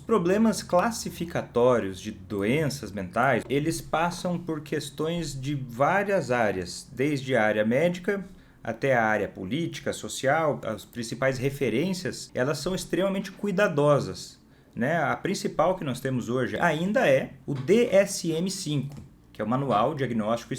problemas classificatórios de doenças mentais, eles passam por questões de várias áreas, desde a área médica até a área política, social. As principais referências, elas são extremamente cuidadosas, né? A principal que nós temos hoje ainda é o DSM-5, que é o Manual Diagnóstico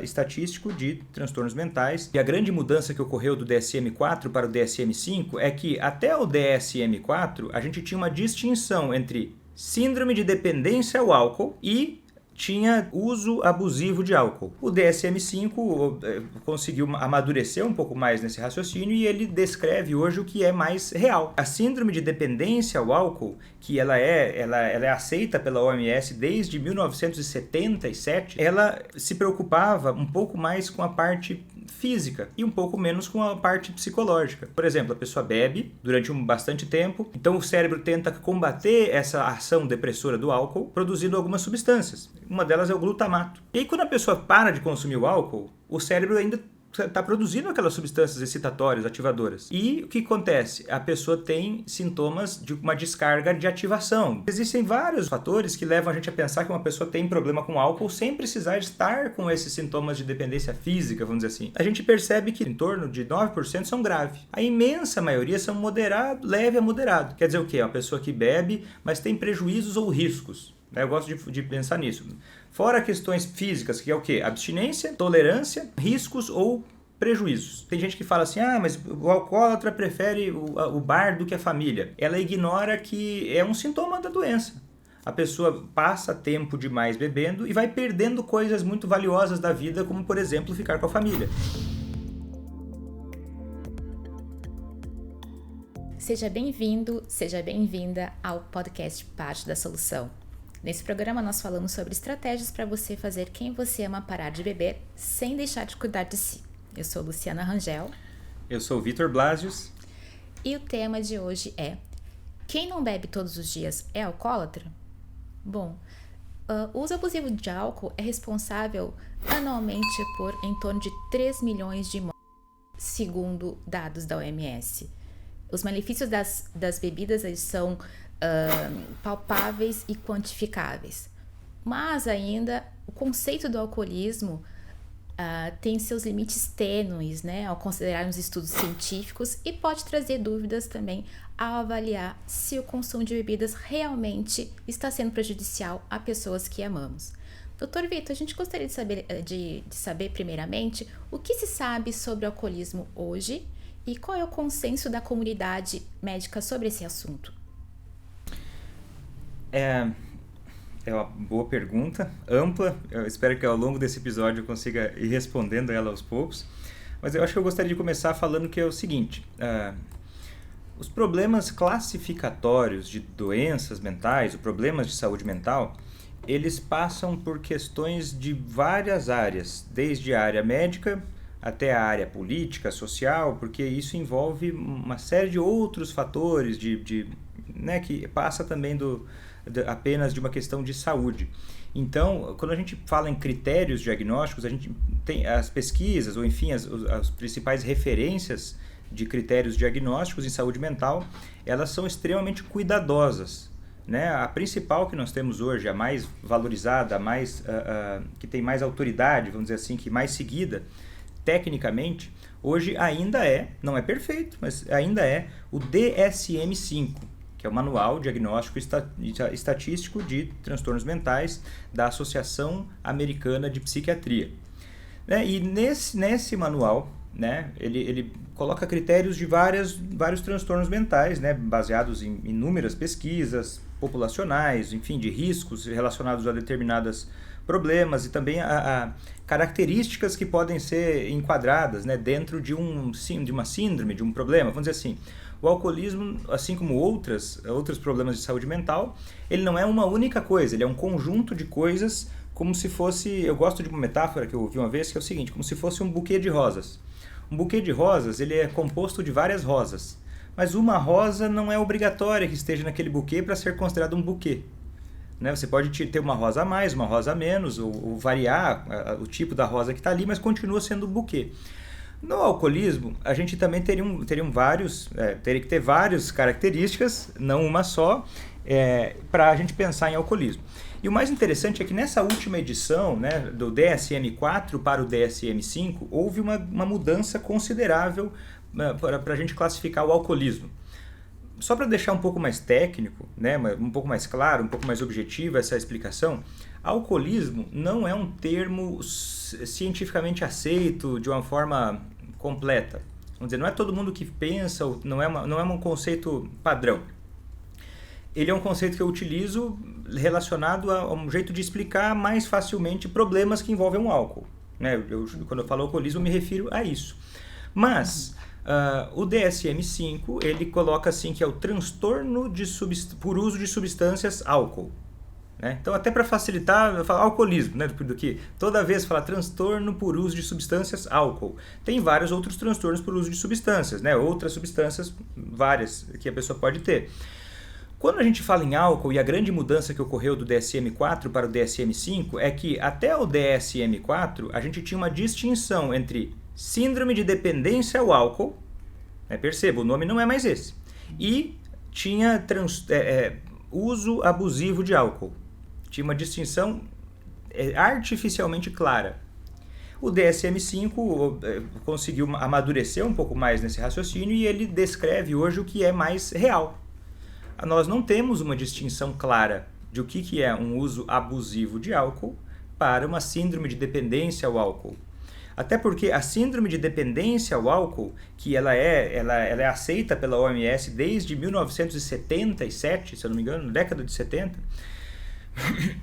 Estatístico de Transtornos Mentais. E a grande mudança que ocorreu do DSM-4 para o DSM-5 é que até o DSM-4 a gente tinha uma distinção entre síndrome de dependência ao álcool e tinha uso abusivo de álcool. O DSM-5 conseguiu amadurecer um pouco mais nesse raciocínio e ele descreve hoje o que é mais real. A síndrome de dependência ao álcool, que ela é aceita pela OMS desde 1977, ela se preocupava um pouco mais com a parte física e um pouco menos com a parte psicológica. Por exemplo, a pessoa bebe durante bastante tempo, então o cérebro tenta combater essa ação depressora do álcool produzindo algumas substâncias. Uma delas é o glutamato. E aí, quando a pessoa para de consumir o álcool, o cérebro ainda está produzindo aquelas substâncias excitatórias, ativadoras. E o que acontece? A pessoa tem sintomas de uma descarga de ativação. Existem vários fatores que levam a gente a pensar que uma pessoa tem problema com álcool sem precisar estar com esses sintomas de dependência física, vamos dizer assim. A gente percebe que em torno de 9% são graves. A imensa maioria são moderado, leve a moderado. Quer dizer o quê? É uma pessoa que bebe, mas tem prejuízos ou riscos. Eu gosto de pensar nisso. Fora questões físicas, que é o quê? Abstinência, tolerância, riscos ou prejuízos. Tem gente que fala assim, mas o alcoólatra prefere o bar do que a família. Ela ignora que é um sintoma da doença. A pessoa passa tempo demais bebendo e vai perdendo coisas muito valiosas da vida, como, por exemplo, ficar com a família. Seja bem-vindo, seja bem-vinda ao podcast Parte da Solução. Nesse programa nós falamos sobre estratégias para você fazer quem você ama parar de beber sem deixar de cuidar de si. Eu sou Luciana Rangel. Eu sou Vitor Blasius. E o tema de hoje é: quem não bebe todos os dias é alcoólatra? Bom, o uso abusivo de álcool é responsável anualmente por em torno de 3 milhões de mortes, segundo dados da OMS. Os malefícios das bebidas eles são palpáveis e quantificáveis. Mas ainda o conceito do alcoolismo tem seus limites tênues, né, ao considerar os estudos científicos e pode trazer dúvidas também ao avaliar se o consumo de bebidas realmente está sendo prejudicial a pessoas que amamos. Dr. Vitor, a gente gostaria de saber primeiramente o que se sabe sobre o alcoolismo hoje e qual é o consenso da comunidade médica sobre esse assunto. É uma boa pergunta, ampla. Eu espero que ao longo desse episódio eu consiga ir respondendo ela aos poucos. Mas eu acho que eu gostaria de começar falando que é o seguinte: os problemas classificatórios de doenças mentais, os problemas de saúde mental, eles passam por questões de várias áreas, desde a área médica até a área política, social, porque isso envolve uma série de outros fatores né, que passa também apenas de uma questão de saúde. Então, quando a gente fala em critérios diagnósticos, a gente tem as pesquisas, ou enfim, as principais referências de critérios diagnósticos em saúde mental, elas são extremamente cuidadosas, né? A principal que nós temos hoje, a mais valorizada, que tem mais autoridade, vamos dizer assim, que mais seguida, tecnicamente, hoje ainda não é perfeito, mas ainda é o DSM-5, que é o Manual Diagnóstico Estatístico de Transtornos Mentais da Associação Americana de Psiquiatria. Né? E nesse manual, né, ele coloca critérios de vários transtornos mentais, né, baseados em inúmeras pesquisas populacionais, enfim, de riscos relacionados a determinados problemas e também a características que podem ser enquadradas, né, dentro de uma síndrome, de um problema. Vamos dizer assim, o alcoolismo, assim como outros problemas de saúde mental, ele não é uma única coisa, ele é um conjunto de coisas, como se fosse, eu gosto de uma metáfora que eu ouvi uma vez, que é o seguinte, como se fosse um buquê de rosas. Um buquê de rosas, ele é composto de várias rosas, mas uma rosa não é obrigatória que esteja naquele buquê para ser considerado um buquê. Né? Você pode ter uma rosa a mais, uma rosa a menos, ou variar o tipo da rosa que está ali, mas continua sendo um buquê. No alcoolismo, a gente também teria que ter várias características, não uma só, para a gente pensar em alcoolismo. E o mais interessante é que nessa última edição, né, do DSM-4 para o DSM-5, houve uma mudança considerável para a gente classificar o alcoolismo. Só para deixar um pouco mais técnico, né, um pouco mais claro, um pouco mais objetivo essa explicação, alcoolismo não é um termo cientificamente aceito de uma forma completa. Vamos dizer, não é todo mundo que pensa, não é um conceito padrão. Ele é um conceito que eu utilizo relacionado a um jeito de explicar mais facilmente problemas que envolvem o álcool, né? Quando eu falo alcoolismo, eu me refiro a isso. Mas o DSM-5, ele coloca assim que é o transtorno por uso de substâncias álcool. Né? Então, até para facilitar, eu falo alcoolismo, né? Do que toda vez fala transtorno por uso de substâncias álcool. Tem vários outros transtornos por uso de substâncias, né? Outras substâncias, várias, que a pessoa pode ter. Quando a gente fala em álcool, e a grande mudança que ocorreu do DSM-4 para o DSM-5 é que até o DSM-4 a gente tinha uma distinção entre síndrome de dependência ao álcool, né? Perceba, o nome não é mais esse, e tinha uso abusivo de álcool. Tinha uma distinção artificialmente clara. O DSM-5 conseguiu amadurecer um pouco mais nesse raciocínio e ele descreve hoje o que é mais real. Nós não temos uma distinção clara de o que é um uso abusivo de álcool para uma síndrome de dependência ao álcool. Até porque a síndrome de dependência ao álcool, que ela é aceita pela OMS desde 1977, se eu não me engano, na década de 70,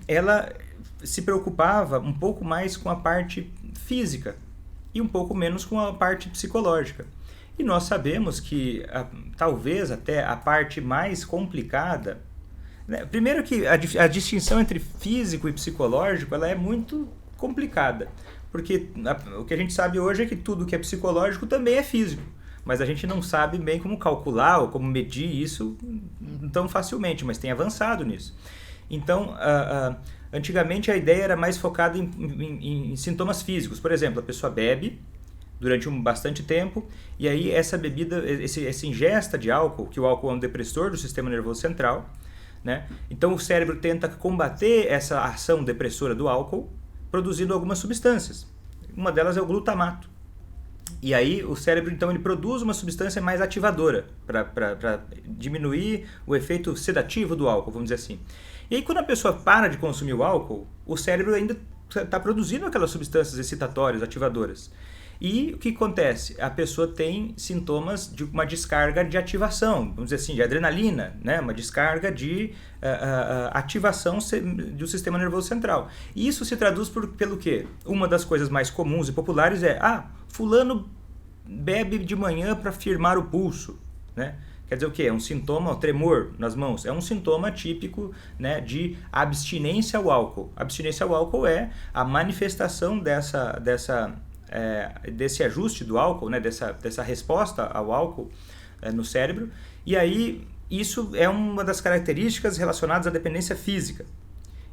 ela se preocupava um pouco mais com a parte física e um pouco menos com a parte psicológica. E nós sabemos que talvez até a parte mais complicada, né? Primeiro que a distinção entre físico e psicológico ela é muito complicada, porque o que a gente sabe hoje é que tudo que é psicológico também é físico, mas a gente não sabe bem como calcular ou como medir isso tão facilmente, mas tem avançado nisso. Então, antigamente a ideia era mais focada em sintomas físicos. Por exemplo, a pessoa bebe durante bastante tempo, e aí essa bebida, essa ingesta de álcool, que o álcool é um depressor do sistema nervoso central, né? Então o cérebro tenta combater essa ação depressora do álcool, produzindo algumas substâncias. Uma delas é o glutamato. E aí o cérebro então ele produz uma substância mais ativadora, para diminuir o efeito sedativo do álcool, vamos dizer assim. E aí quando a pessoa para de consumir o álcool, o cérebro ainda está produzindo aquelas substâncias excitatórias, ativadoras. E o que acontece? A pessoa tem sintomas de uma descarga de ativação, vamos dizer assim, de adrenalina, né? Uma descarga de ativação do sistema nervoso central. E isso se traduz pelo quê? Uma das coisas mais comuns e populares é, fulano bebe de manhã para firmar o pulso, né? Quer dizer o quê? É um sintoma, tremor nas mãos. É um sintoma típico, né, de abstinência ao álcool. Abstinência ao álcool é a manifestação desse ajuste do álcool, né, dessa resposta ao álcool no cérebro, e aí isso é uma das características relacionadas à dependência física.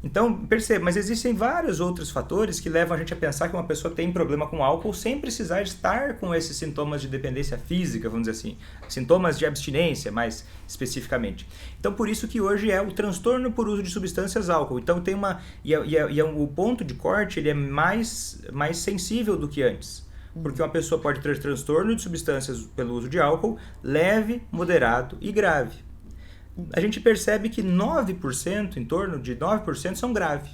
Então, perceba, mas existem vários outros fatores que levam a gente a pensar que uma pessoa tem problema com álcool sem precisar estar com esses sintomas de dependência física, vamos dizer assim, sintomas de abstinência, mais especificamente. Então, por isso que hoje é o transtorno por uso de substâncias álcool. Então, tem o ponto de corte ele é mais sensível do que antes. Porque uma pessoa pode ter transtorno de substâncias pelo uso de álcool leve, moderado e grave. A gente percebe que 9%, em torno de 9% são graves.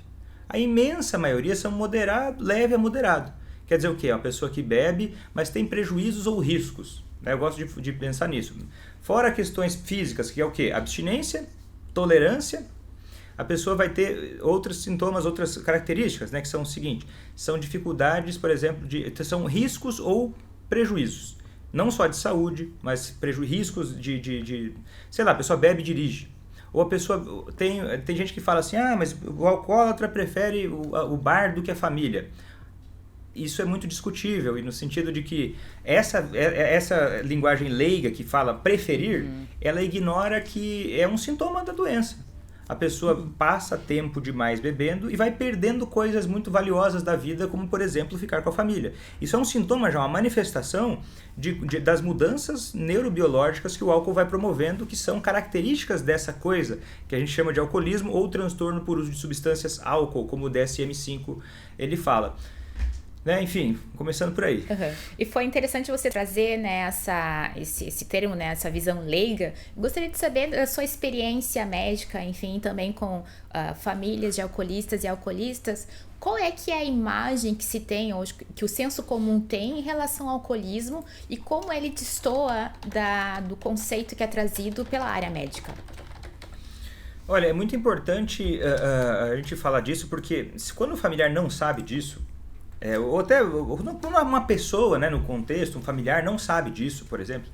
A imensa maioria são moderado, leve a moderado. Quer dizer o quê? É uma pessoa que bebe, mas tem prejuízos ou riscos. Eu gosto de pensar nisso. Fora questões físicas, que é o quê? Abstinência, tolerância. A pessoa vai ter outros sintomas, outras características, né, que são o seguinte, são dificuldades, por exemplo, são riscos ou prejuízos. Não só de saúde, mas riscos sei lá, a pessoa bebe e dirige. Ou a pessoa, tem gente que fala assim, mas o alcoólatra prefere o bar do que a família. Isso é muito discutível, e no sentido de que essa linguagem leiga que fala preferir, ela ignora que é um sintoma da doença. a pessoa passa tempo demais bebendo e vai perdendo coisas muito valiosas da vida, como, por exemplo, ficar com a família. Isso é um sintoma já, uma manifestação das mudanças neurobiológicas que o álcool vai promovendo, que são características dessa coisa que a gente chama de alcoolismo ou transtorno por uso de substâncias álcool, como o DSM-5 ele fala. Né? Enfim, começando por aí. Uhum. E foi interessante você trazer, né, esse termo, né, essa visão leiga. Gostaria de saber da sua experiência médica, enfim, também com famílias de alcoolistas e alcoolistas. Qual é que é a imagem que se tem hoje, que o senso comum tem em relação ao alcoolismo e como ele destoa do conceito que é trazido pela área médica? Olha, é muito importante a gente falar disso, porque quando o familiar não sabe disso, ou até uma pessoa, né, no contexto, um familiar não sabe disso, por exemplo,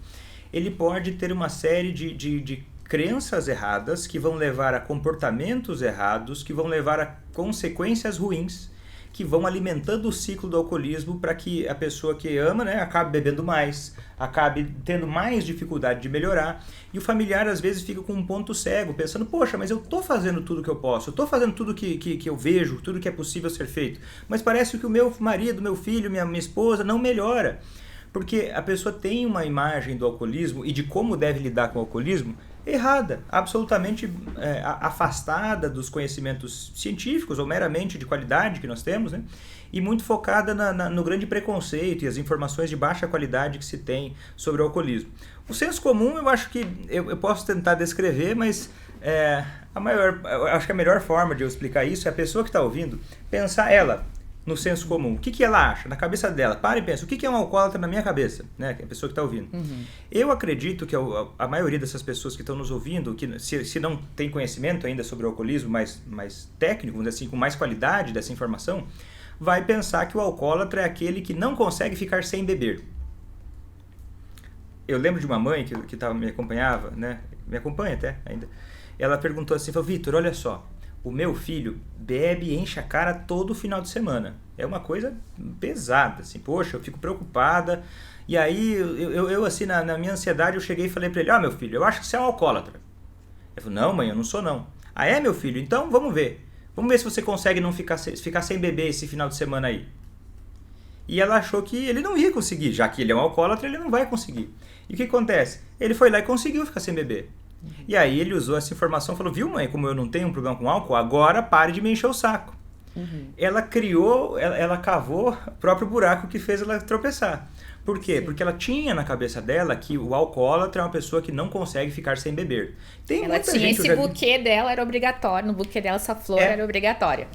ele pode ter uma série de crenças erradas que vão levar a comportamentos errados, que vão levar a consequências ruins, que vão alimentando o ciclo do alcoolismo para que a pessoa que ama, né, acabe bebendo mais, acabe tendo mais dificuldade de melhorar. E o familiar às vezes fica com um ponto cego, pensando, poxa, mas eu estou fazendo tudo que eu posso, eu estou fazendo tudo que eu vejo, tudo que é possível ser feito. Mas parece que o meu marido, meu filho, minha esposa não melhora. Porque a pessoa tem uma imagem do alcoolismo e de como deve lidar com o alcoolismo errada, absolutamente afastada dos conhecimentos científicos ou meramente de qualidade que nós temos, né? E muito focada no grande preconceito e as informações de baixa qualidade que se tem sobre o alcoolismo. O senso comum, eu acho que eu posso tentar descrever, mas eu acho que a melhor forma de eu explicar isso é a pessoa que está ouvindo pensar ela no senso comum. O que ela acha na cabeça dela? Para e pensa, o que é um alcoólatra na minha cabeça? Né? Que é a pessoa que está ouvindo. Uhum. Eu acredito que a maioria dessas pessoas que estão nos ouvindo, que se não tem conhecimento ainda sobre o alcoolismo mais técnico, assim, com mais qualidade dessa informação, vai pensar que o alcoólatra é aquele que não consegue ficar sem beber. Eu lembro de uma mãe que me acompanhava, né? Me acompanha até ainda. Ela perguntou assim, falou, Vitor, olha só, o meu filho bebe e enche a cara todo final de semana. É uma coisa pesada, assim, poxa, eu fico preocupada. E aí, eu assim, na minha ansiedade, eu cheguei e falei para ele, meu filho, eu acho que você é um alcoólatra. Ele falou, não, mãe, eu não sou não. Ah, é, meu filho? Então, vamos ver. Vamos ver se você consegue não ficar sem beber esse final de semana aí. E ela achou que ele não ia conseguir, já que ele é um alcoólatra, ele não vai conseguir. E o que acontece? Ele foi lá e conseguiu ficar sem beber. E aí ele usou essa informação e falou, viu mãe, como eu não tenho um problema com álcool, agora pare de me encher o saco. Uhum. Ela cavou o próprio buraco que fez ela tropeçar. Por quê? Sim. Porque ela tinha na cabeça dela que o alcoólatra é uma pessoa que não consegue ficar sem beber. Ela tinha esse buquê dela, era obrigatório, no buquê dela essa flor era obrigatória.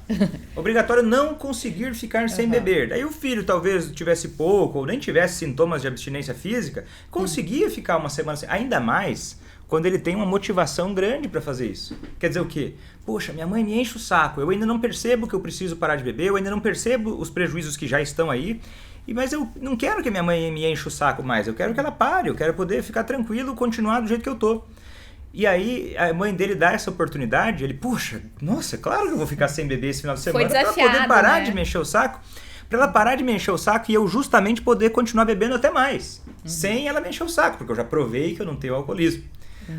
Obrigatório não conseguir ficar sem beber. Daí o filho talvez tivesse pouco ou nem tivesse sintomas de abstinência física, conseguia ficar uma semana sem, ainda mais quando ele tem uma motivação grande para fazer isso. Quer dizer o quê? Poxa, minha mãe me enche o saco, eu ainda não percebo que eu preciso parar de beber, eu ainda não percebo os prejuízos que já estão aí, mas eu não quero que minha mãe me enche o saco mais, eu quero que ela pare, eu quero poder ficar tranquilo, continuar do jeito que eu tô. E aí a mãe dele dá essa oportunidade, ele, puxa, nossa, claro que eu vou ficar sem beber esse final de semana para poder parar de me encher o saco. Para ela parar de me encher o saco e eu justamente poder continuar bebendo até mais, sem ela me encher o saco, porque eu já provei que eu não tenho alcoolismo.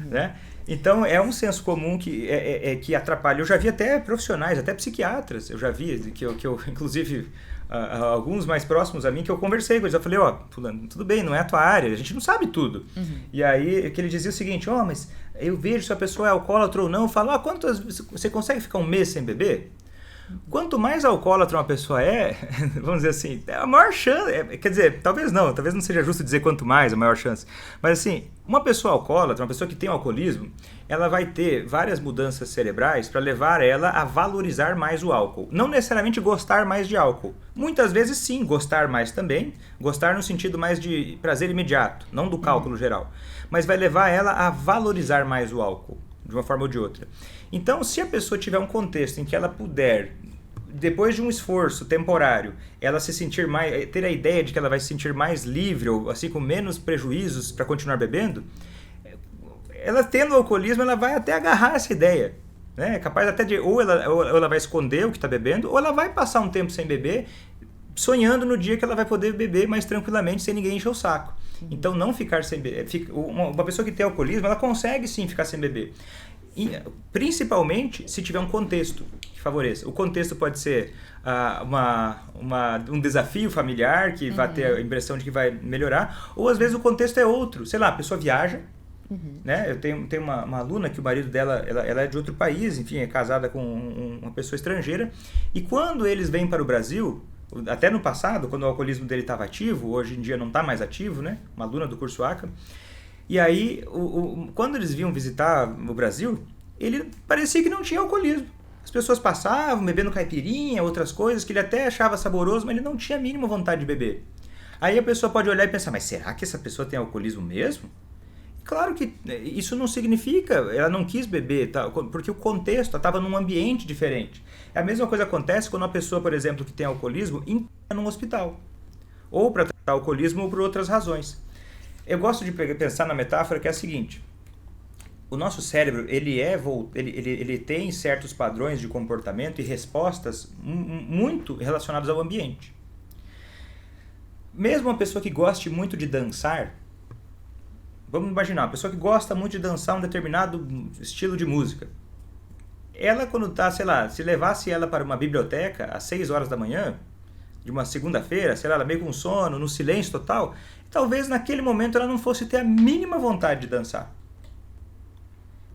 Né? Então é um senso comum que atrapalha. Eu já vi até profissionais, até psiquiatras, eu já vi, que eu inclusive alguns mais próximos a mim, que eu conversei com eles, eu falei, fulano, tudo bem, não é a tua área, a gente não sabe tudo. E aí que ele dizia o seguinte, mas eu vejo se a pessoa é alcoólatra ou não, eu falo, você consegue ficar um mês sem beber? Quanto mais alcoólatra uma pessoa vamos dizer assim, é a maior chance, quer dizer, talvez não seja justo dizer quanto mais, a maior chance, mas assim, uma pessoa alcoólatra, uma pessoa que tem alcoolismo, ela vai ter várias mudanças cerebrais para levar ela a valorizar mais o álcool. Não necessariamente gostar mais de álcool. Muitas vezes sim, gostar mais também, gostar no sentido mais de prazer imediato, não do cálculo geral, mas vai levar ela a valorizar mais o álcool, de uma forma ou de outra. Então, se a pessoa tiver um contexto em que ela puder, depois de um esforço temporário, ela se sentir mais, ter a ideia de que ela vai se sentir mais livre, ou assim, com menos prejuízos para continuar bebendo, ela tendo alcoolismo, ela vai até agarrar essa ideia. Né? É capaz até de, ou ela vai esconder o que está bebendo, ou ela vai passar um tempo sem beber, sonhando no dia que ela vai poder beber mais tranquilamente, sem ninguém encher o saco. Então, não ficar sem beber. Uma pessoa que tem alcoolismo, ela consegue sim ficar sem beber. Principalmente se tiver um contexto que favoreça. O contexto pode ser um desafio familiar que vai ter a impressão de que vai melhorar, ou às vezes o contexto é outro. Sei lá, a pessoa viaja, né? Eu tenho uma aluna que o marido dela ela é de outro país, enfim, é casada com uma pessoa estrangeira, e quando eles vêm para o Brasil, até no passado, quando o alcoolismo dele estava ativo, hoje em dia não está mais ativo, né? Uma aluna do curso ACA. E aí, quando eles vinham visitar o Brasil, ele parecia que não tinha alcoolismo. As pessoas passavam bebendo caipirinha, outras coisas que ele até achava saboroso, mas ele não tinha a mínima vontade de beber. Aí a pessoa pode olhar e pensar, mas será que essa pessoa tem alcoolismo mesmo? Claro que isso não significa, ela não quis beber, tá? Porque o contexto estava num ambiente diferente. A mesma coisa acontece quando uma pessoa, por exemplo, que tem alcoolismo, entra num hospital. Ou para tratar alcoolismo ou por outras razões. Eu gosto de pensar na metáfora que é a seguinte: o nosso cérebro ele tem certos padrões de comportamento e respostas muito relacionados ao ambiente. Mesmo uma pessoa que goste muito de dançar, vamos imaginar, uma pessoa que gosta muito de dançar um determinado estilo de música, ela quando está, sei lá, se levasse ela para uma biblioteca às 6 horas da manhã, de uma segunda-feira, sei lá, ela meio com sono, no silêncio total, talvez naquele momento ela não fosse ter a mínima vontade de dançar.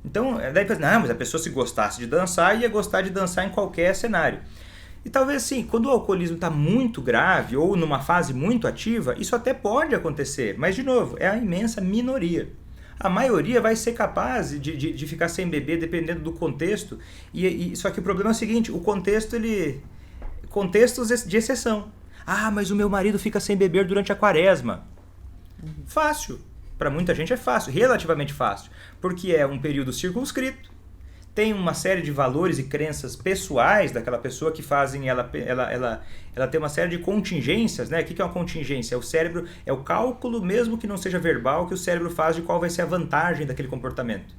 Então, daí pensa, não, mas a pessoa se gostasse de dançar, ia gostar de dançar em qualquer cenário. E talvez sim, quando o alcoolismo está muito grave ou numa fase muito ativa, isso até pode acontecer, mas de novo, é a imensa minoria. A maioria vai ser capaz de ficar sem beber dependendo do contexto, só que o problema é o seguinte, o contexto, contextos de exceção. Ah, mas o meu marido fica sem beber durante a quaresma. Fácil. Para muita gente é fácil, relativamente fácil, porque é um período circunscrito, tem uma série de valores e crenças pessoais daquela pessoa que fazem ela ter uma série de contingências, né? O que é uma contingência? É o cérebro, é o cálculo, mesmo que não seja verbal, que o cérebro faz de qual vai ser a vantagem daquele comportamento.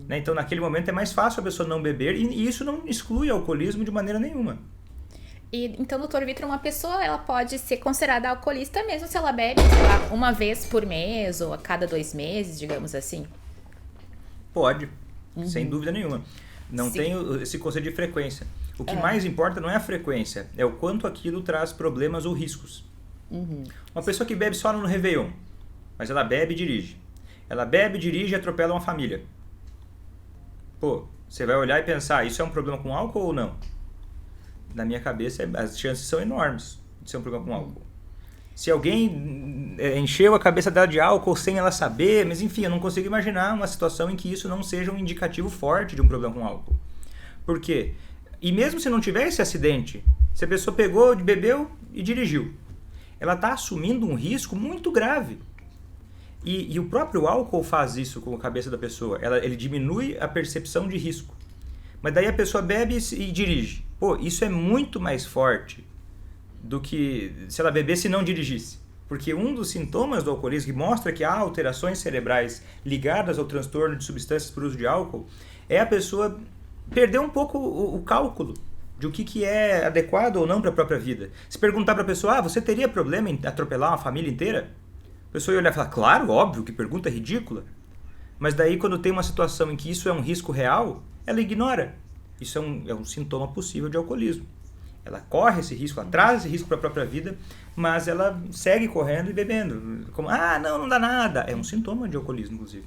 Né? Então, naquele momento é mais fácil a pessoa não beber e isso não exclui o alcoolismo de maneira nenhuma. E, então, doutor Vitor, uma pessoa ela pode ser considerada alcoolista mesmo se ela bebe, sei lá, uma vez por mês ou a cada 2 meses, digamos assim? Pode, sem dúvida nenhuma. Não tem esse conceito de frequência. O que mais importa não é a frequência, é o quanto aquilo traz problemas ou riscos. Uma pessoa que bebe só no Réveillon, mas ela bebe e dirige. Ela bebe, dirige e atropela uma família. Pô, você vai olhar e pensar, isso é um problema com álcool ou não? Na minha cabeça, as chances são enormes de ser um problema com álcool. Se alguém encheu a cabeça dela de álcool sem ela saber, mas enfim, eu não consigo imaginar uma situação em que isso não seja um indicativo forte de um problema com álcool. Por quê? E mesmo se não tiver esse acidente, se a pessoa pegou, bebeu e dirigiu, ela está assumindo um risco muito grave. E o próprio álcool faz isso com a cabeça da pessoa. Ele diminui a percepção de risco. Mas daí a pessoa bebe e dirige. Pô, isso é muito mais forte do que se ela bebesse e não dirigisse. Porque um dos sintomas do alcoolismo que mostra que há alterações cerebrais ligadas ao transtorno de substâncias por uso de álcool é a pessoa perder um pouco o cálculo de o que é adequado ou não para a própria vida. Se perguntar para a pessoa, você teria problema em atropelar uma família inteira? A pessoa ia olhar e falar, claro, óbvio, que pergunta ridícula. Mas daí quando tem uma situação em que isso é um risco real, ela ignora. Isso é um sintoma possível de alcoolismo. Ela corre esse risco, ela traz esse risco para a própria vida, mas ela segue correndo e bebendo. Como, não dá nada. É um sintoma de alcoolismo, inclusive.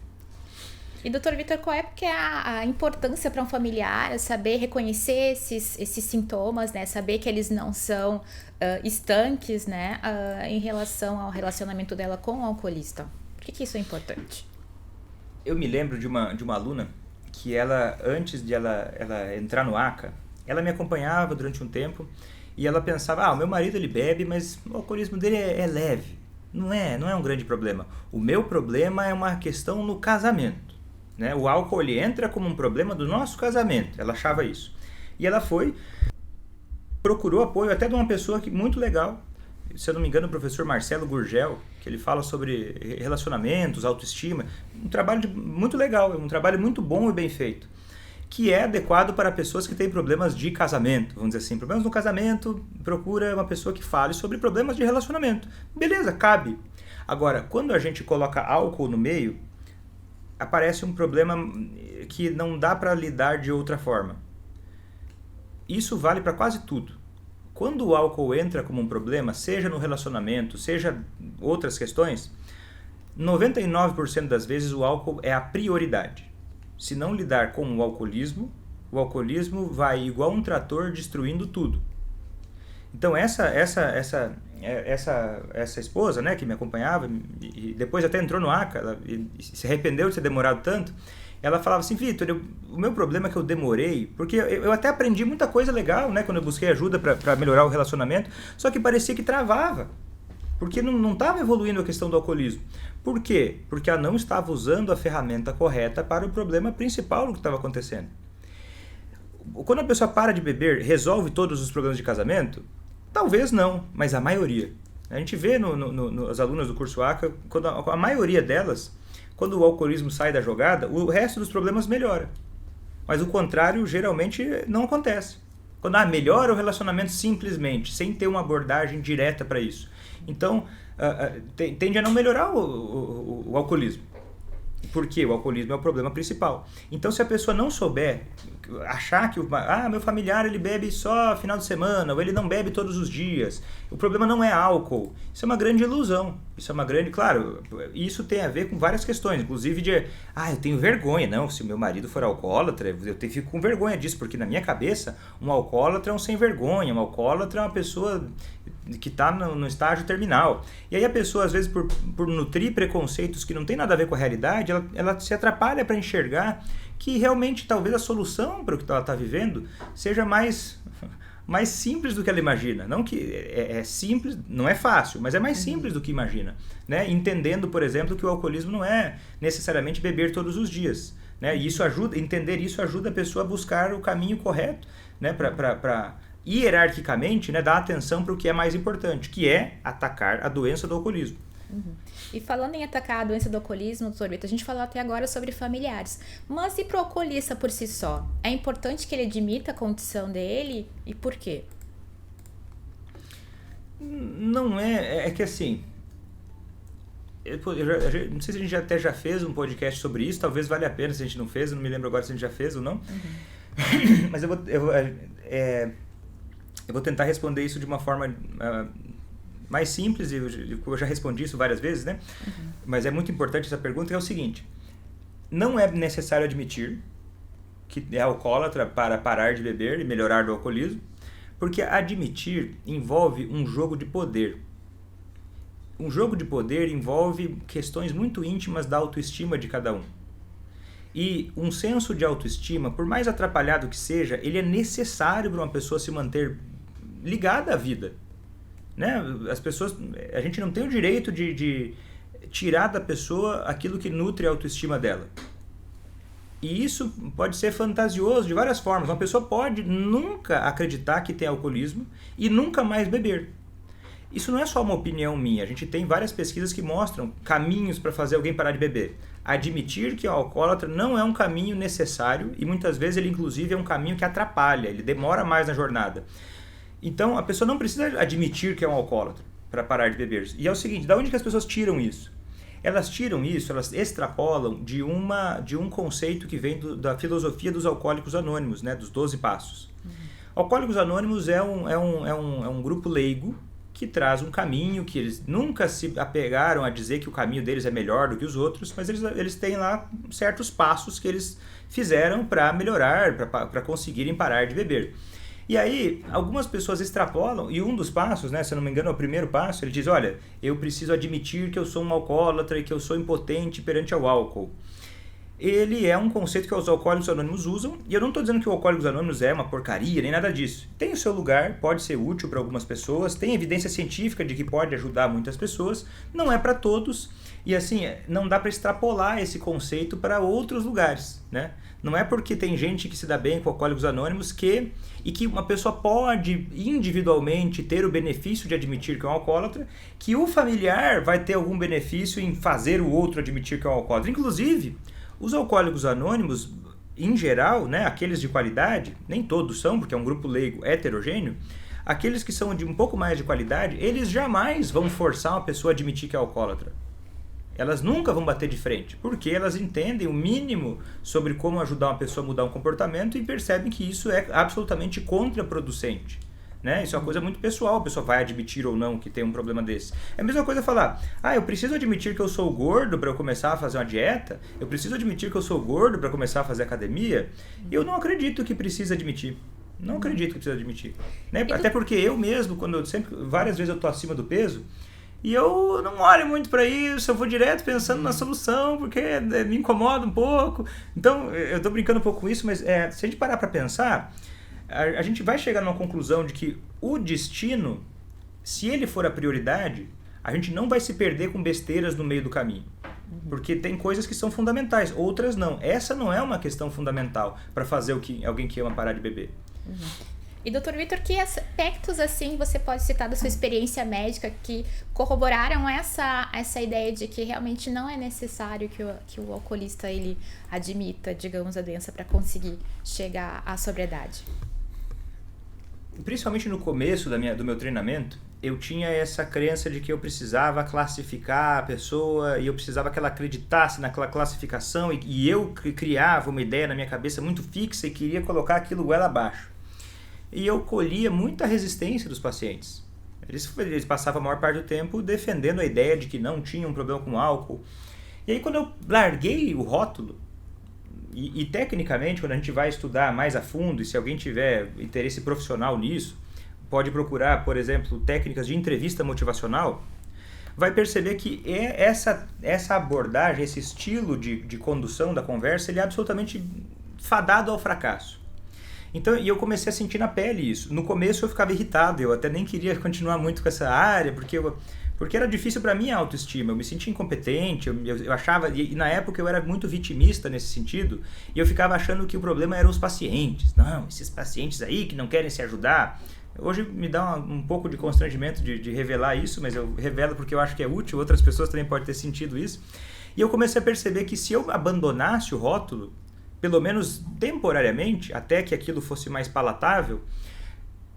E, doutor Vitor, qual é porque a importância para um familiar saber reconhecer esses sintomas, né? Saber que eles não são estanques, né? Em relação ao relacionamento dela com o alcoolista? Por que isso é importante? Eu me lembro de uma aluna que ela, antes de ela entrar no ACA, ela me acompanhava durante um tempo e ela pensava, o meu marido ele bebe, mas o alcoolismo dele é leve, não é um grande problema. O meu problema é uma questão no casamento. Né? O álcool ele entra como um problema do nosso casamento, ela achava isso. E ela procurou apoio até de uma pessoa muito legal, se eu não me engano o professor Marcelo Gurgel, que ele fala sobre relacionamentos, autoestima, um trabalho muito legal, um trabalho muito bom e bem feito, que é adequado para pessoas que têm problemas de casamento, vamos dizer assim, problemas no casamento, procura uma pessoa que fale sobre problemas de relacionamento. Beleza, cabe. Agora, quando a gente coloca álcool no meio, aparece um problema que não dá para lidar de outra forma. Isso vale para quase tudo. Quando o álcool entra como um problema, seja no relacionamento, seja outras questões, 99% das vezes o álcool é a prioridade. Se não lidar com o alcoolismo vai igual um trator destruindo tudo. Então essa esposa, né, que me acompanhava e depois até entrou no ACA, ela se arrependeu de ter demorado tanto, ela falava assim, Vitor, o meu problema é que eu demorei, porque eu até aprendi muita coisa legal, né, quando eu busquei ajuda para melhorar o relacionamento, só que parecia que travava, porque não estava evoluindo a questão do alcoolismo. Por quê? Porque ela não estava usando a ferramenta correta para o problema principal do que estava acontecendo. Quando a pessoa para de beber, resolve todos os problemas de casamento? Talvez não, mas a maioria. A gente vê nos alunos do curso ACA, quando a maioria delas, quando o alcoolismo sai da jogada, o resto dos problemas melhora. Mas o contrário geralmente não acontece. Quando melhora o relacionamento simplesmente, sem ter uma abordagem direta para isso. Então, tende a não melhorar o alcoolismo. Porque o alcoolismo é o problema principal. Então, se a pessoa não souber, achar que meu familiar ele bebe só final de semana, ou ele não bebe todos os dias, o problema não é álcool. Isso é uma grande ilusão. Isso é uma grande, claro, isso tem a ver com várias questões, inclusive eu tenho vergonha, não, se o meu marido for alcoólatra, eu fico com vergonha disso, porque na minha cabeça, um alcoólatra é um sem vergonha, um alcoólatra é uma pessoa que está no estágio terminal. E aí a pessoa, às vezes, por nutrir preconceitos que não tem nada a ver com a realidade, ela se atrapalha para enxergar que realmente talvez a solução para o que ela está vivendo seja mais simples do que ela imagina. Não que é simples, não é fácil, mas é mais simples do que imagina. Né? Entendendo, por exemplo, que o alcoolismo não é necessariamente beber todos os dias. Né? E entender isso ajuda a pessoa a buscar o caminho correto, né? Para hierarquicamente, né, dar atenção para o que é mais importante, que é atacar a doença do alcoolismo. Uhum. E falando em atacar a doença do alcoolismo, doutor Vitor, a gente falou até agora sobre familiares. Mas e para o alcoolista por si só? É importante que ele admita a condição dele e por quê? Não é que assim... não sei se a gente até já fez um podcast sobre isso, talvez valha a pena se a gente não fez, eu não me lembro agora se a gente já fez ou não. Uhum. Mas eu vou tentar responder isso de uma forma mais simples, eu já respondi isso várias vezes, né? Uhum. Mas é muito importante essa pergunta, que é o seguinte: não é necessário admitir que é alcoólatra para parar de beber e melhorar do alcoolismo, porque admitir envolve um jogo de poder. Um jogo de poder envolve questões muito íntimas da autoestima de cada um. E um senso de autoestima, por mais atrapalhado que seja, ele é necessário para uma pessoa se manter ligada à vida. Né? A gente não tem o direito de tirar da pessoa aquilo que nutre a autoestima dela. E isso pode ser fantasioso de várias formas. Uma pessoa pode nunca acreditar que tem alcoolismo e nunca mais beber. Isso não é só uma opinião minha. A gente tem várias pesquisas que mostram caminhos para fazer alguém parar de beber. Admitir que o alcoólatra não é um caminho necessário e muitas vezes ele inclusive é um caminho que atrapalha, ele demora mais na jornada. Então a pessoa não precisa admitir que é um alcoólatra para parar de beber. E é o seguinte, da onde que as pessoas tiram isso? Elas tiram isso, elas extrapolam de um conceito que vem da filosofia dos Alcoólicos Anônimos, né, dos 12 Passos. Alcoólicos Anônimos é um grupo leigo que traz um caminho que eles nunca se apegaram a dizer que o caminho deles é melhor do que os outros, mas eles têm lá certos passos que eles fizeram para melhorar, para conseguirem parar de beber. E aí, algumas pessoas extrapolam, e um dos passos, né, se eu não me engano é o primeiro passo, ele diz, olha, eu preciso admitir que eu sou um alcoólatra e que eu sou impotente perante ao álcool. Ele é um conceito que os Alcoólicos Anônimos usam, e eu não estou dizendo que o Alcoólicos Anônimos é uma porcaria, nem nada disso. Tem o seu lugar, pode ser útil para algumas pessoas, tem evidência científica de que pode ajudar muitas pessoas, não é para todos, e assim, não dá para extrapolar esse conceito para outros lugares, né? Não é porque tem gente que se dá bem com Alcoólicos Anônimos que uma pessoa pode individualmente ter o benefício de admitir que é um alcoólatra, que o familiar vai ter algum benefício em fazer o outro admitir que é um alcoólatra. Inclusive, os Alcoólicos Anônimos, em geral, né, aqueles de qualidade, nem todos são, porque é um grupo leigo heterogêneo, aqueles que são de um pouco mais de qualidade, eles jamais vão forçar uma pessoa a admitir que é alcoólatra. Elas nunca vão bater de frente, porque elas entendem o mínimo sobre como ajudar uma pessoa a mudar um comportamento e percebem que isso é absolutamente contraproducente. Né? Isso é uma coisa muito pessoal, a pessoa vai admitir ou não que tem um problema desse. É a mesma coisa falar, eu preciso admitir que eu sou gordo para eu começar a fazer uma dieta, eu preciso admitir que eu sou gordo para começar a fazer academia. Eu não acredito que precisa admitir. Não acredito que precisa admitir. Né? Até porque eu mesmo, várias vezes eu tô acima do peso, e eu não olho muito para isso, eu vou direto pensando na solução, porque me incomoda um pouco. Então, eu tô brincando um pouco com isso, mas se a gente parar para pensar, a gente vai chegar numa conclusão de que o destino, se ele for a prioridade, a gente não vai se perder com besteiras no meio do caminho. Porque tem coisas que são fundamentais, outras não. Essa não é uma questão fundamental para fazer alguém que ama parar de beber. E Dr. Vitor, que aspectos assim você pode citar da sua experiência médica que corroboraram essa ideia de que realmente não é necessário que o alcoolista ele admita, digamos, a doença para conseguir chegar à sobriedade? Principalmente no começo do meu treinamento, eu tinha essa crença de que eu precisava classificar a pessoa e eu precisava que ela acreditasse naquela classificação e eu criava uma ideia na minha cabeça muito fixa e queria colocar aquilo goela abaixo. E eu colhia muita resistência dos pacientes. Eles passavam a maior parte do tempo defendendo a ideia de que não tinha um problema com álcool. E aí quando eu larguei o rótulo, e tecnicamente, quando a gente vai estudar mais a fundo, e se alguém tiver interesse profissional nisso, pode procurar, por exemplo, técnicas de entrevista motivacional, vai perceber que essa abordagem, esse estilo de condução da conversa, ele é absolutamente fadado ao fracasso. Então, e eu comecei a sentir na pele isso. No começo eu ficava irritado, eu até nem queria continuar muito com essa área, porque era difícil para mim a autoestima, eu me sentia incompetente, eu achava, e na época eu era muito vitimista nesse sentido, e eu ficava achando que o problema eram os pacientes. Não, esses pacientes aí que não querem se ajudar. Hoje me dá um pouco de constrangimento de revelar isso, mas eu revelo porque eu acho que é útil, outras pessoas também podem ter sentido isso. E eu comecei a perceber que se eu abandonasse o rótulo, pelo menos temporariamente, até que aquilo fosse mais palatável,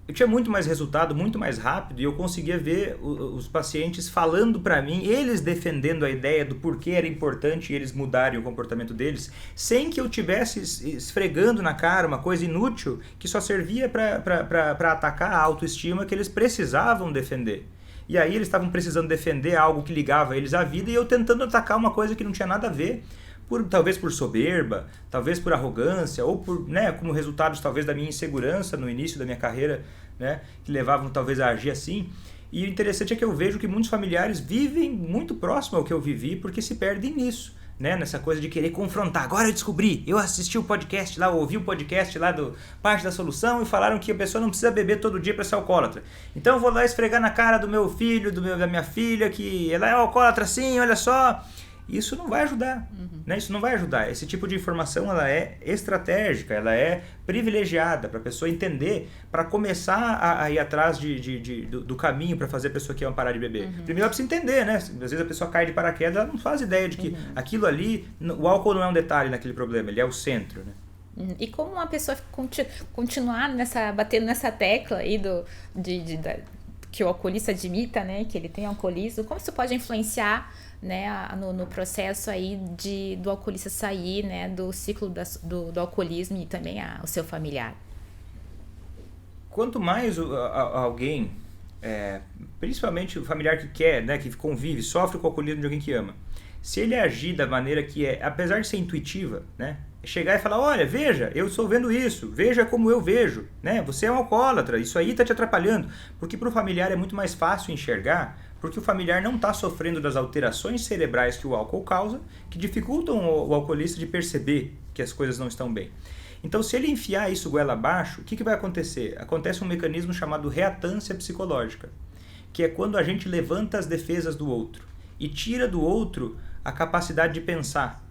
eu tinha muito mais resultado, muito mais rápido, e eu conseguia ver os pacientes falando para mim, eles defendendo a ideia do porquê era importante eles mudarem o comportamento deles, sem que eu tivesse esfregando na cara uma coisa inútil que só servia para atacar a autoestima que eles precisavam defender. E aí eles estavam precisando defender algo que ligava eles à vida, e eu tentando atacar uma coisa que não tinha nada a ver, talvez por soberba, talvez por arrogância, ou por, como resultados talvez da minha insegurança no início da minha carreira, que levavam talvez a agir assim. E o interessante é que eu vejo que muitos familiares vivem muito próximo ao que eu vivi, porque se perdem nisso, nessa coisa de querer confrontar. Agora eu descobri, eu assisti o podcast lá, ouvi o podcast lá do Parte da Solução e falaram que a pessoa não precisa beber todo dia para ser alcoólatra. Então eu vou lá esfregar na cara do meu filho, da minha filha, que ela é alcoólatra sim, olha só. Isso não vai ajudar, Isso não vai ajudar. Esse tipo de informação ela é estratégica, ela é privilegiada para a pessoa entender, para começar a ir atrás do caminho para fazer a pessoa que ama parar de beber. Primeiro ela precisa entender, Às vezes a pessoa cai de paraquedas, ela não faz ideia de que aquilo ali, o álcool não é um detalhe naquele problema, ele é o centro, E como uma pessoa continuar batendo nessa tecla aí que o alcoolista admita, que ele tem alcoolismo, como isso pode influenciar no processo aí do alcoolista sair, do ciclo do alcoolismo e também o seu familiar? Quanto mais alguém, principalmente o familiar que quer, que convive, sofre com o alcoolismo de alguém que ama, se ele agir da maneira que apesar de ser intuitiva, chegar e falar, olha, veja, eu estou vendo isso, veja como eu vejo, você é um alcoólatra, isso aí está te atrapalhando, porque para o familiar é muito mais fácil enxergar, porque o familiar não está sofrendo das alterações cerebrais que o álcool causa, que dificultam o alcoolista de perceber que as coisas não estão bem. Então, se ele enfiar isso goela abaixo, o que vai acontecer? Acontece um mecanismo chamado reatância psicológica, que é quando a gente levanta as defesas do outro e tira do outro a capacidade de pensar.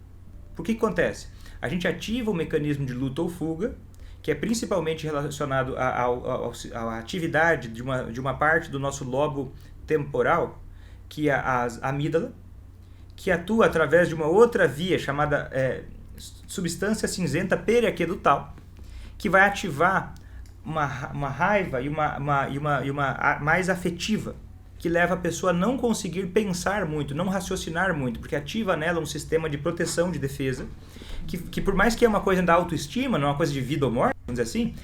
Por que acontece? A gente ativa o mecanismo de luta ou fuga, que é principalmente relacionado à atividade de uma parte do nosso lobo temporal, que é a amígdala, que atua através de uma outra via chamada substância cinzenta periaquedutal, que vai ativar uma raiva e uma mais afetiva, que leva a pessoa a não conseguir pensar muito, não raciocinar muito, porque ativa nela um sistema de proteção, de defesa, que por mais que é uma coisa da autoestima, não é uma coisa de vida ou morte, vamos dizer assim,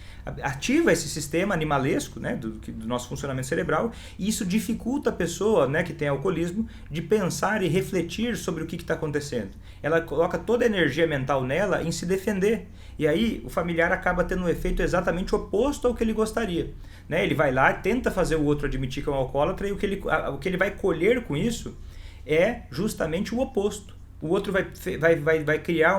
ativa esse sistema animalesco, né, do nosso funcionamento cerebral, e isso dificulta a pessoa, né, que tem alcoolismo, de pensar e refletir sobre o que está acontecendo. Ela coloca toda a energia mental nela em se defender, e aí o familiar acaba tendo um efeito exatamente oposto ao que ele gostaria. Né? Ele vai lá, tenta fazer o outro admitir que é um alcoólatra, e o que ele vai colher com isso é justamente o oposto. O outro vai criar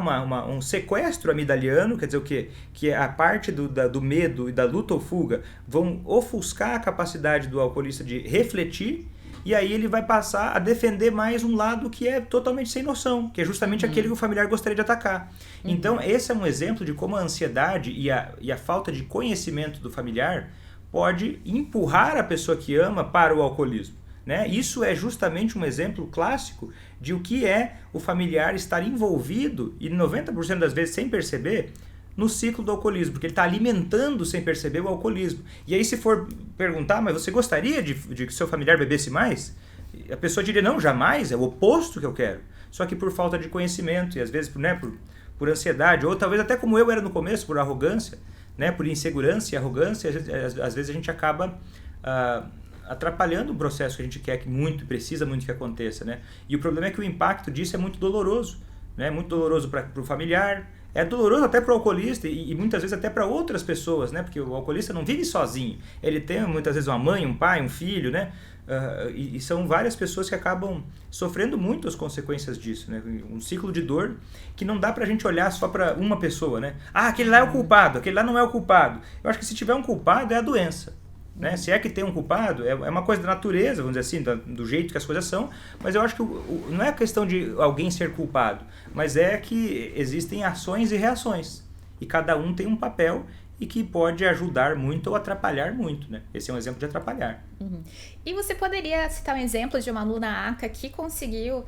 um sequestro amigdaliano, quer dizer o quê? Que a parte do medo e da luta ou fuga vão ofuscar a capacidade do alcoolista de refletir, e aí ele vai passar a defender mais um lado que é totalmente sem noção, que é justamente aquele que o familiar gostaria de atacar. Então, esse é um exemplo de como a ansiedade e a falta de conhecimento do familiar pode empurrar a pessoa que ama para o alcoolismo. Né? Isso é justamente um exemplo clássico de o que é o familiar estar envolvido, e 90% das vezes sem perceber, no ciclo do alcoolismo, porque ele está alimentando sem perceber o alcoolismo. E aí se for perguntar, mas você gostaria de que seu familiar bebesse mais? A pessoa diria, não, jamais, é o oposto que eu quero. Só que por falta de conhecimento, e às vezes por ansiedade, ou talvez até como eu era no começo, por arrogância, né, por insegurança e arrogância, às vezes a gente acaba atrapalhando o processo que a gente quer que precisa muito que aconteça, né? E o problema é que o impacto disso é muito doloroso, né? Muito doloroso para o familiar, é doloroso até para o alcoolista e muitas vezes até para outras pessoas, né? Porque o alcoolista não vive sozinho, ele tem muitas vezes uma mãe, um pai, um filho, né? E são várias pessoas que acabam sofrendo muito as consequências disso, né? Um ciclo de dor que não dá pra gente olhar só para uma pessoa, né? Ah, aquele lá é o culpado, aquele lá não é o culpado. Eu acho que se tiver um culpado é a doença. Né? Se é que tem um culpado, é uma coisa da natureza, vamos dizer assim, do jeito que as coisas são, mas eu acho que não é a questão de alguém ser culpado, mas é que existem ações e reações, e cada um tem um papel e que pode ajudar muito ou atrapalhar muito, né? Esse é um exemplo de atrapalhar. E você poderia citar um exemplo de uma aluna ACA que conseguiu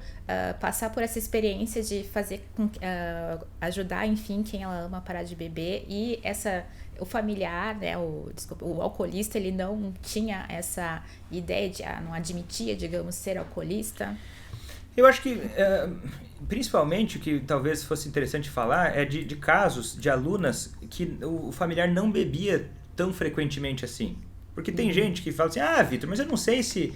passar por essa experiência de fazer ajudar, enfim, quem ela ama a parar de beber, e o familiar, né, o alcoolista, ele não tinha essa ideia não admitia, digamos, ser alcoolista? Eu acho que, principalmente, o que talvez fosse interessante falar é de casos de alunas que o familiar não bebia tão frequentemente assim. Porque tem gente que fala assim, Vitor, mas eu não sei se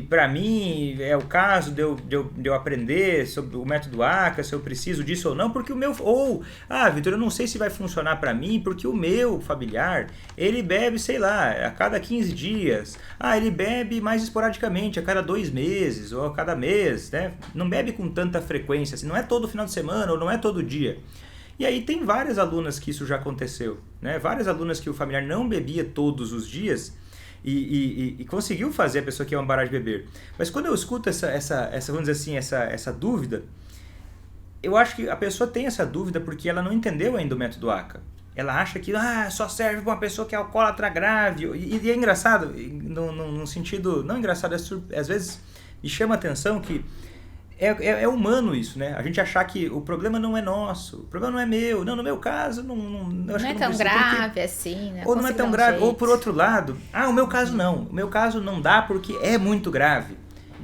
para mim é o caso de eu aprender sobre o método ACA, se eu preciso disso ou não, porque o meu... Vitor, eu não sei se vai funcionar para mim, porque o meu familiar, ele bebe, sei lá, a cada 15 dias. Ele bebe mais esporadicamente, a cada 2 meses, ou a cada mês, né? Não bebe com tanta frequência, assim, não é todo final de semana, ou não é todo dia. E aí tem várias alunas que isso já aconteceu, né? Várias alunas que o familiar não bebia todos os dias e conseguiu fazer a pessoa que ia parar de beber. Mas quando eu escuto vamos dizer assim, essa dúvida, eu acho que a pessoa tem essa dúvida porque ela não entendeu ainda o método ACA. Ela acha que só serve para uma pessoa que é alcoólatra grave. E é engraçado, num sentido... Não engraçado, às vezes me chama a atenção que é humano isso, né? A gente achar que o problema não é nosso, o problema não é meu. Não, no meu caso, não é tão grave assim, né? Ou não é tão grave, ou por outro lado, o meu caso não. O meu caso não dá porque é muito grave.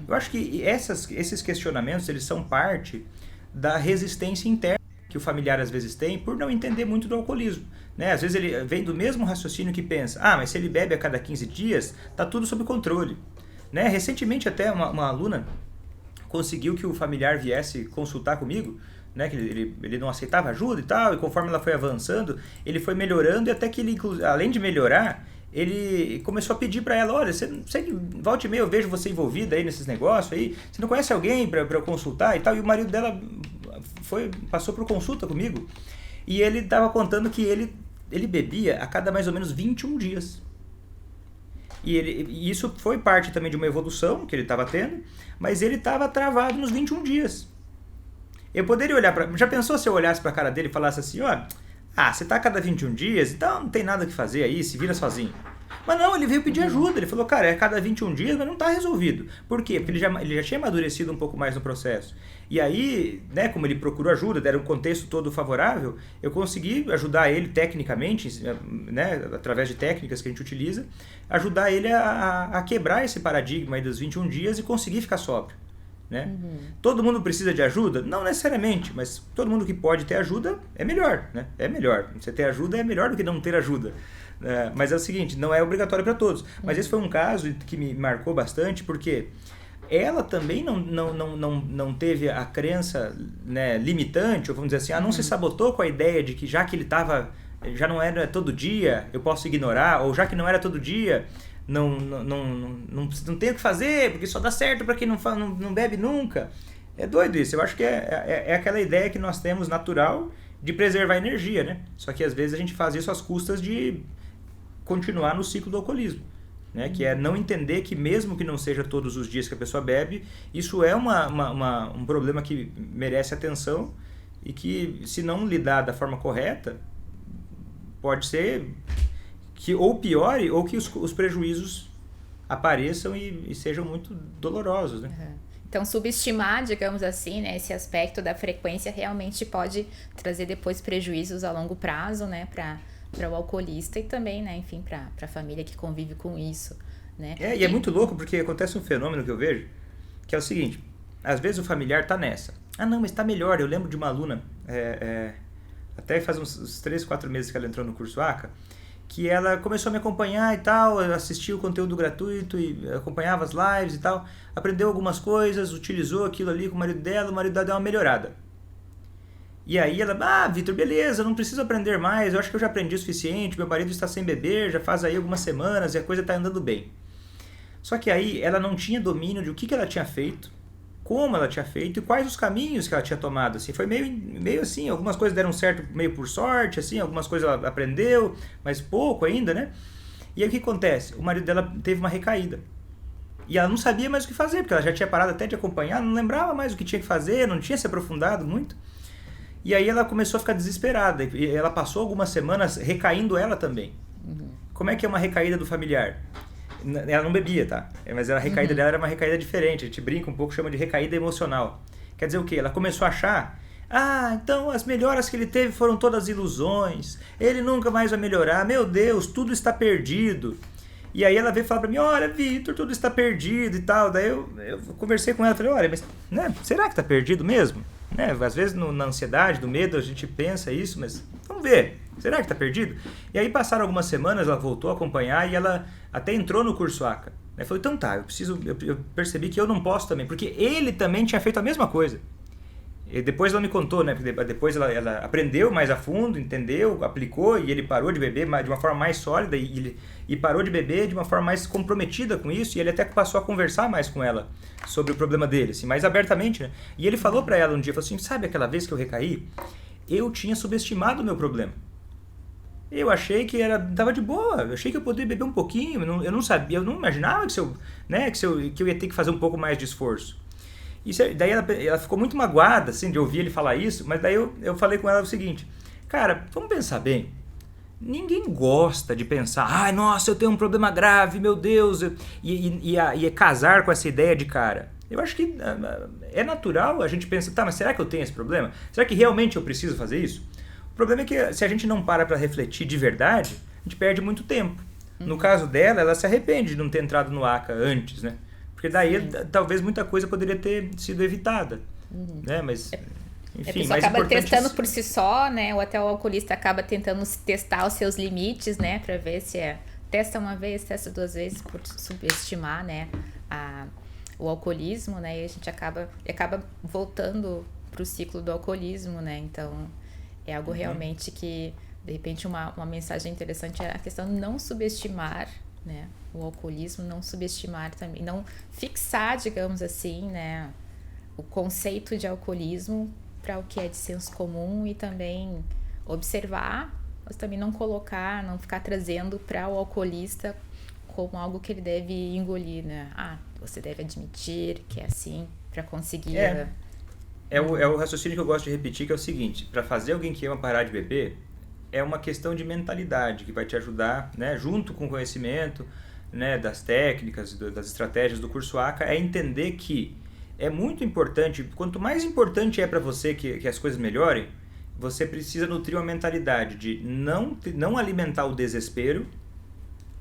Eu acho que esses questionamentos, eles são parte da resistência interna que o familiar às vezes tem por não entender muito do alcoolismo. Né? Às vezes ele vem do mesmo raciocínio que pensa, mas se ele bebe a cada 15 dias, tá tudo sob controle. Né? Recentemente até uma aluna conseguiu que o familiar viesse consultar comigo, né, que ele não aceitava ajuda e tal, e conforme ela foi avançando, ele foi melhorando, e até que ele, além de melhorar, ele começou a pedir para ela, olha, você que volta e meia eu vejo você envolvida aí nesses negócios aí, você não conhece alguém para eu consultar e tal? E o marido dela passou por consulta comigo, e ele estava contando que ele bebia a cada mais ou menos 21 dias. E isso foi parte também de uma evolução que ele estava tendo, mas ele estava travado nos 21 dias. Eu poderia olhar para... Já pensou se eu olhasse para a cara dele e falasse assim, você está a cada 21 dias, então não tem nada que fazer aí, se vira sozinho. Mas não, ele veio pedir ajuda. Ele falou, cara, é a cada 21 dias, mas não está resolvido. Por quê? Porque ele já tinha amadurecido um pouco mais no processo. E aí, né, como ele procurou ajuda, deram um contexto todo favorável, eu consegui ajudar ele tecnicamente, né, através de técnicas que a gente utiliza, ajudar ele a quebrar esse paradigma aí dos 21 dias e conseguir ficar sóbrio. Né? Todo mundo precisa de ajuda? Não necessariamente, mas todo mundo que pode ter ajuda é melhor. Né? É melhor. Você ter ajuda é melhor do que não ter ajuda. Mas é o seguinte, não é obrigatório para todos. Mas esse foi um caso que me marcou bastante, porque ela também não teve a crença, né, limitante, ou vamos dizer assim, não se sabotou com a ideia de que já que ele já não era todo dia, eu posso ignorar, ou já que não era todo dia, não tenho o que fazer, porque só dá certo para quem não bebe nunca. É doido isso. Eu acho que é aquela ideia que nós temos natural de preservar a energia, né? Só que às vezes a gente faz isso às custas de continuar no ciclo do alcoolismo, né? Que é não entender que mesmo que não seja todos os dias que a pessoa bebe, isso é um problema que merece atenção e que, se não lidar da forma correta, pode ser que ou piore ou que os prejuízos apareçam e sejam muito dolorosos, né? Então, subestimar, digamos assim, né, esse aspecto da frequência realmente pode trazer depois prejuízos a longo prazo, né, para o alcoolista e também, né, enfim, para a família que convive com isso, né? E é muito louco porque acontece um fenômeno que eu vejo, que é o seguinte, às vezes o familiar tá nessa. Não, mas tá melhor. Eu lembro de uma aluna, até faz uns 3, 4 meses que ela entrou no curso ACA, que ela começou a me acompanhar e tal, assistiu o conteúdo gratuito e acompanhava as lives e tal, aprendeu algumas coisas, utilizou aquilo ali com o marido dela deu uma melhorada. E aí ela, Vitor, beleza, não preciso aprender mais, eu acho que eu já aprendi o suficiente, meu marido está sem beber, já faz aí algumas semanas e a coisa está andando bem. Só que aí ela não tinha domínio de o que ela tinha feito, como ela tinha feito e quais os caminhos que ela tinha tomado. Assim, foi meio assim, algumas coisas deram certo meio por sorte, assim, algumas coisas ela aprendeu, mas pouco ainda, né? E aí o que acontece? O marido dela teve uma recaída. E ela não sabia mais o que fazer, porque ela já tinha parado até de acompanhar, não lembrava mais o que tinha que fazer, não tinha se aprofundado muito. E aí ela começou a ficar desesperada. E ela passou algumas semanas recaindo ela também. Como é que é uma recaída do familiar? Ela não bebia, tá? Mas a recaída dela era uma recaída diferente. A gente brinca um pouco, chama de recaída emocional. Quer dizer o quê? Ela começou a achar... então as melhoras que ele teve foram todas ilusões. Ele nunca mais vai melhorar. Meu Deus, tudo está perdido. E aí ela veio falar pra mim, olha, Vitor, tudo está perdido e tal. Daí eu conversei com ela, falei, olha, mas né, será que está perdido mesmo? Né? Às vezes na ansiedade, no medo, a gente pensa isso, mas vamos ver, será que está perdido? E aí passaram algumas semanas, ela voltou a acompanhar e ela até entrou no curso ACA. Né? Falei, então tá, eu percebi que eu não posso também, porque ele também tinha feito a mesma coisa. E depois ela me contou, né? Porque depois ela aprendeu mais a fundo, entendeu, aplicou e ele parou de beber de uma forma mais sólida e parou de beber de uma forma mais comprometida com isso e ele até passou a conversar mais com ela sobre o problema dele, assim, mais abertamente, né? E ele falou pra ela um dia, falou assim, sabe aquela vez que eu recaí? Eu tinha subestimado o meu problema. Eu achei que tava de boa, eu achei que eu poderia beber um pouquinho, eu não sabia, eu não imaginava que eu ia ter que fazer um pouco mais de esforço. Daí ela ficou muito magoada assim, de ouvir ele falar isso, mas daí eu falei com ela o seguinte, cara, vamos pensar bem, ninguém gosta de pensar, nossa, eu tenho um problema grave, meu Deus, e casar com essa ideia de cara. Eu acho que é natural a gente pensar, tá, mas será que eu tenho esse problema? Será que realmente eu preciso fazer isso? O problema é que se a gente não para refletir de verdade, a gente perde muito tempo. No caso dela, ela se arrepende de não ter entrado no ACA antes, né? Porque daí talvez muita coisa poderia ter sido evitada, né? Mas, enfim, a pessoa acaba testando por si só, né? Ou até o alcoolista acaba tentando testar os seus limites, né? Pra ver se testa uma vez, testa 2 vezes por subestimar, né? O alcoolismo, né? E a gente acaba voltando pro ciclo do alcoolismo, né? Então, é algo realmente que, de repente, uma mensagem interessante é a questão de não subestimar, né, o alcoolismo, não subestimar também, não fixar, digamos assim, né, o conceito de alcoolismo para o que é de senso comum e também observar, mas também não ficar trazendo para o alcoolista como algo que ele deve engolir, né? Você deve admitir que é assim para conseguir... É o raciocínio que eu gosto de repetir, que é o seguinte, para fazer alguém que ama parar de beber, é uma questão de mentalidade que vai te ajudar, né, junto com o conhecimento, né, das técnicas, das estratégias do curso ACA, é entender que é muito importante, quanto mais importante é para você que as coisas melhorem, você precisa nutrir uma mentalidade de não alimentar o desespero,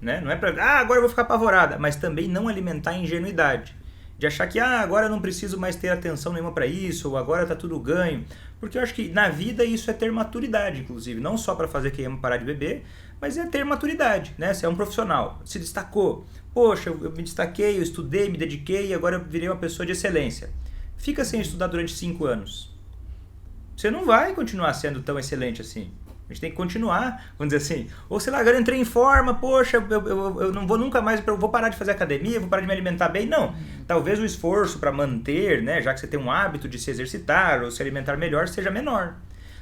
né? Não é para, agora eu vou ficar apavorada, mas também não alimentar a ingenuidade. De achar que, agora eu não preciso mais ter atenção nenhuma para isso, ou agora tá tudo ganho. Porque eu acho que na vida isso é ter maturidade, inclusive. Não só para fazer quem ama parar de beber, mas é ter maturidade, né? Você é um profissional, se destacou. Poxa, eu me destaquei, eu estudei, me dediquei e agora eu virei uma pessoa de excelência. Fica sem estudar durante 5 anos. Você não vai continuar sendo tão excelente assim. A gente tem que continuar, vamos dizer assim. Ou sei lá, agora eu entrei em forma, poxa, eu não vou nunca mais, eu vou parar de fazer academia, vou parar de me alimentar bem. Não, talvez o esforço para manter, né, já que você tem um hábito de se exercitar ou se alimentar melhor, seja menor.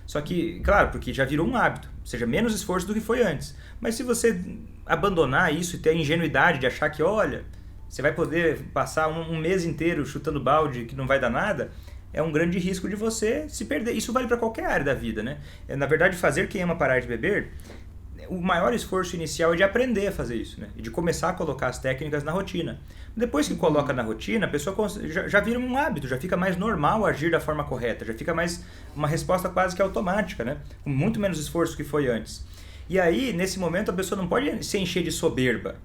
Só que, claro, porque já virou um hábito, seja menos esforço do que foi antes. Mas se você abandonar isso e ter a ingenuidade de achar que, olha, você vai poder passar um mês inteiro chutando balde que não vai dar nada, é um grande risco de você se perder. Isso vale para qualquer área da vida, né? Na verdade, fazer quem ama parar de beber, o maior esforço inicial é de aprender a fazer isso, né? E de começar a colocar as técnicas na rotina. Depois que coloca na rotina, a pessoa já vira um hábito, já fica mais normal agir da forma correta, já fica mais uma resposta quase que automática, né? Com muito menos esforço que foi antes. E aí, nesse momento, a pessoa não pode se encher de soberba.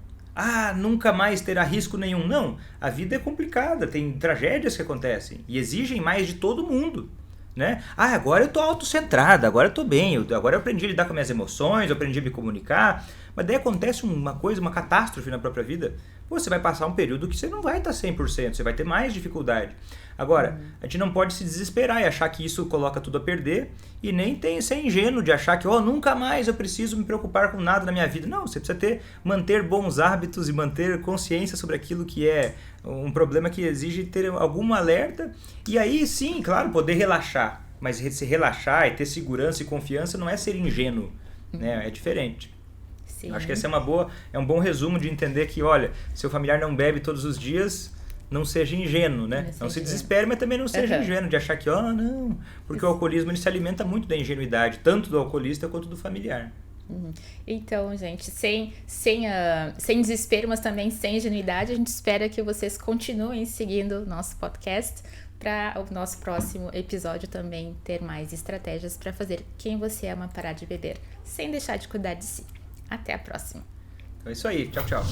Nunca mais terá risco nenhum. Não, a vida é complicada, tem tragédias que acontecem e exigem mais de todo mundo, né? Agora eu tô autocentrada, agora eu tô bem, agora eu aprendi a lidar com minhas emoções, eu aprendi a me comunicar, mas daí acontece uma catástrofe na própria vida, você vai passar um período que você não vai estar 100%, você vai ter mais dificuldade. Agora, a gente não pode se desesperar e achar que isso coloca tudo a perder e nem ser ingênuo de achar que nunca mais eu preciso me preocupar com nada na minha vida. Não, você precisa manter bons hábitos e manter consciência sobre aquilo que é um problema que exige ter algum alerta e aí sim, claro, poder relaxar. Mas se relaxar e ter segurança e confiança não é ser ingênuo, né? É diferente. Sim. Acho que esse é um bom resumo de entender que, olha, seu familiar não bebe todos os dias, não seja ingênuo, né? Não se desespere, mas também não seja ingênuo de achar que, não, porque o alcoolismo ele se alimenta muito da ingenuidade, tanto do alcoolista quanto do familiar. Então, gente, sem desespero, mas também sem ingenuidade, a gente espera que vocês continuem seguindo o nosso podcast para o nosso próximo episódio também ter mais estratégias para fazer quem você ama parar de beber, sem deixar de cuidar de si. Até a próxima. Então é isso aí. Tchau, tchau.